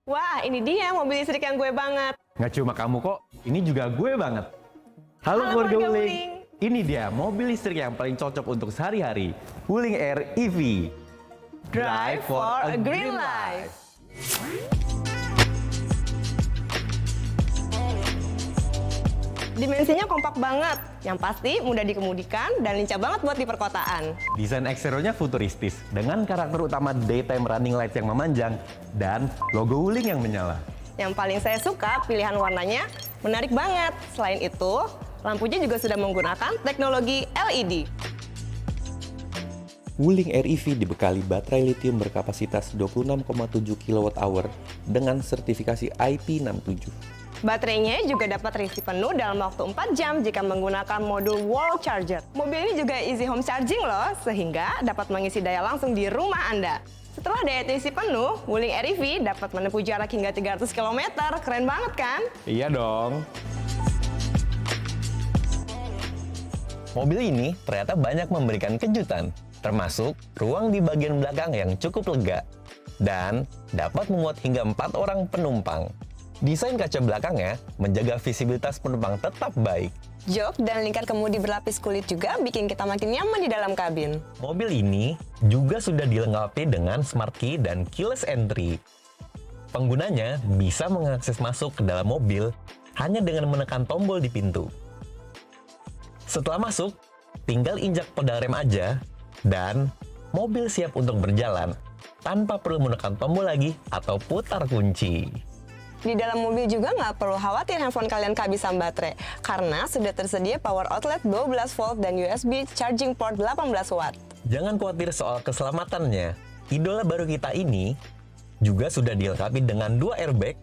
Wah, ini dia mobil listrik yang gue banget. Nggak cuma kamu kok, ini juga gue banget. Halo Halo, keluarga keluarga Wuling. Wuling. Ini dia mobil listrik yang paling cocok untuk sehari-hari. Wuling Air EV. Drive for a green life. Dimensinya kompak banget, yang pasti mudah dikemudikan dan lincah banget buat di perkotaan. Desain eksteriornya futuristis dengan karakter utama daytime running lights yang memanjang dan logo Wuling yang menyala. Yang paling saya suka pilihan warnanya menarik banget. Selain itu, lampunya juga sudah menggunakan teknologi LED. Wuling Air EV dibekali baterai lithium berkapasitas 26,7 kWh dengan sertifikasi IP67. Baterainya juga dapat terisi penuh dalam waktu 4 jam jika menggunakan modul wall charger. Mobil ini juga easy home charging loh, sehingga dapat mengisi daya langsung di rumah Anda. Setelah daya terisi penuh, Wuling Air EV dapat menempuh jarak hingga 300 km. Keren banget kan? Iya dong. Mobil ini ternyata banyak memberikan kejutan, termasuk ruang di bagian belakang yang cukup lega dan dapat memuat hingga 4 orang penumpang. Desain kaca belakangnya menjaga visibilitas penumpang tetap baik. Jok dan lingkar kemudi berlapis kulit juga bikin kita makin nyaman di dalam kabin. Mobil ini juga sudah dilengkapi dengan smart key dan keyless entry. Penggunanya bisa mengakses masuk ke dalam mobil hanya dengan menekan tombol di pintu. Setelah masuk, tinggal injak pedal rem aja dan mobil siap untuk berjalan tanpa perlu menekan tombol lagi atau putar kunci. Di dalam mobil juga nggak perlu khawatir handphone kalian kehabisan baterai, karena sudah tersedia power outlet 12 volt dan USB charging port 18 watt. Jangan khawatir soal keselamatannya. Idola baru kita ini juga sudah dilengkapi dengan 2 airbag,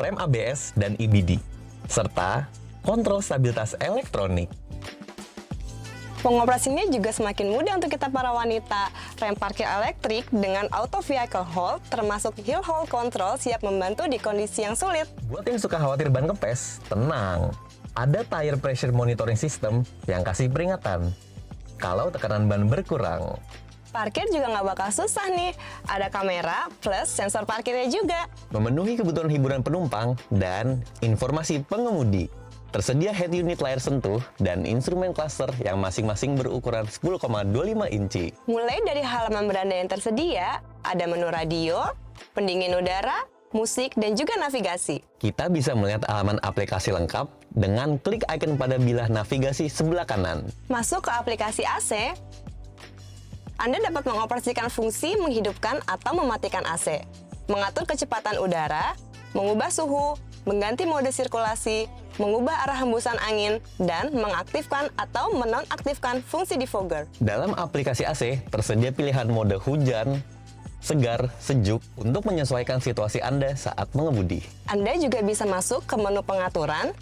rem ABS dan EBD, serta kontrol stabilitas elektronik. Pengoperasiannya juga semakin mudah untuk kita para wanita. Rem parkir elektrik dengan auto vehicle hold termasuk hill hold control siap membantu di kondisi yang sulit. Buat yang suka khawatir ban kempes, tenang. Ada tire pressure monitoring system yang kasih peringatan kalau tekanan ban berkurang. Parkir juga nggak bakal susah nih. Ada kamera plus sensor parkirnya juga. Memenuhi kebutuhan hiburan penumpang dan informasi pengemudi. Tersedia head unit layar sentuh dan instrumen cluster yang masing-masing berukuran 10,25 inci. Mulai dari halaman beranda yang tersedia, ada menu radio, pendingin udara, musik, dan juga navigasi. Kita bisa melihat halaman aplikasi lengkap dengan klik icon pada bilah navigasi sebelah kanan. Masuk ke aplikasi AC, Anda dapat mengoperasikan fungsi menghidupkan atau mematikan AC, mengatur kecepatan udara, mengubah suhu, mengganti mode sirkulasi, mengubah arah hembusan angin, dan mengaktifkan atau menonaktifkan fungsi defogger. Dalam aplikasi AC, tersedia pilihan mode hujan, segar, sejuk untuk menyesuaikan situasi Anda saat mengemudi. Anda juga bisa masuk ke menu pengaturan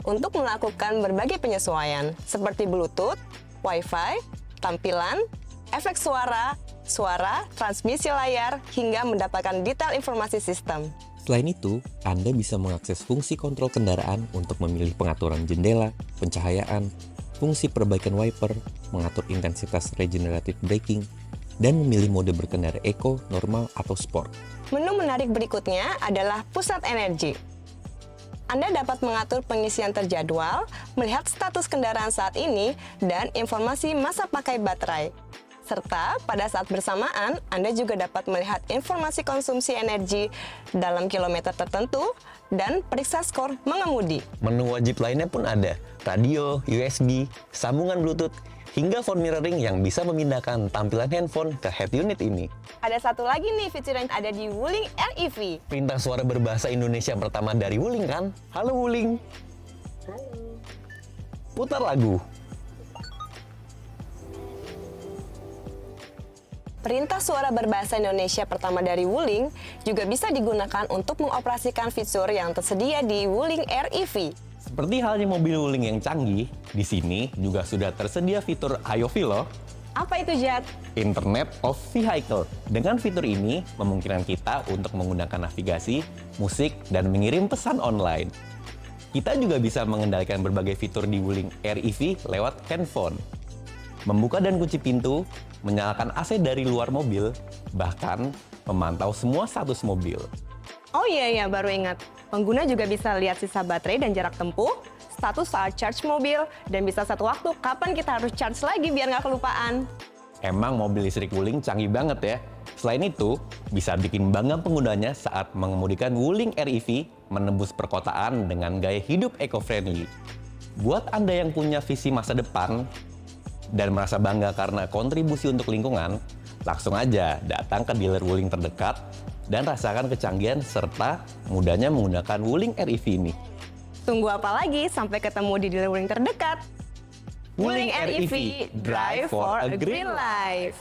untuk melakukan berbagai penyesuaian, seperti Bluetooth, Wi-Fi, tampilan, efek suara, transmisi layar, hingga mendapatkan detail informasi sistem. Selain itu, Anda bisa mengakses fungsi kontrol kendaraan untuk memilih pengaturan jendela, pencahayaan, fungsi perbaikan wiper, mengatur intensitas regenerative braking, dan memilih mode berkendara eco, normal, atau sport. Menu menarik berikutnya adalah pusat energi. Anda dapat mengatur pengisian terjadwal, melihat status kendaraan saat ini, dan informasi masa pakai baterai. Serta pada saat bersamaan, Anda juga dapat melihat informasi konsumsi energi dalam kilometer tertentu dan periksa skor mengemudi. Menu wajib lainnya pun ada, radio, USB, sambungan Bluetooth, hingga phone mirroring yang bisa memindahkan tampilan handphone ke head unit ini. Ada satu lagi nih fitur yang ada di Wuling Air EV. Perintah suara berbahasa Indonesia pertama dari Wuling kan? Halo Wuling. Halo. Putar lagu. Perintah suara berbahasa Indonesia pertama dari Wuling juga bisa digunakan untuk mengoperasikan fitur yang tersedia di Wuling Air EV. Seperti halnya mobil Wuling yang canggih, di sini juga sudah tersedia fitur IoV loh. Apa itu, Jad? Internet of Vehicle. Dengan fitur ini, memungkinkan kita untuk menggunakan navigasi, musik, dan mengirim pesan online. Kita juga bisa mengendalikan berbagai fitur di Wuling Air EV lewat handphone. Membuka dan kunci pintu, menyalakan AC dari luar mobil, bahkan memantau semua status mobil. Oh iya, baru ingat. Pengguna juga bisa lihat sisa baterai dan jarak tempuh, status saat charge mobil, dan bisa satu waktu kapan kita harus charge lagi biar nggak kelupaan. Emang mobil listrik Wuling canggih banget ya. Selain itu, bisa bikin bangga penggunanya saat mengemudikan Wuling REV menembus perkotaan dengan gaya hidup eco-friendly. Buat Anda yang punya visi masa depan dan merasa bangga karena kontribusi untuk lingkungan, langsung aja datang ke dealer Wuling terdekat dan rasakan kecanggihan serta mudahnya menggunakan Wuling REV ini. Tunggu apa lagi? Sampai ketemu di dealer Wuling terdekat. Wuling REV, drive for a green life.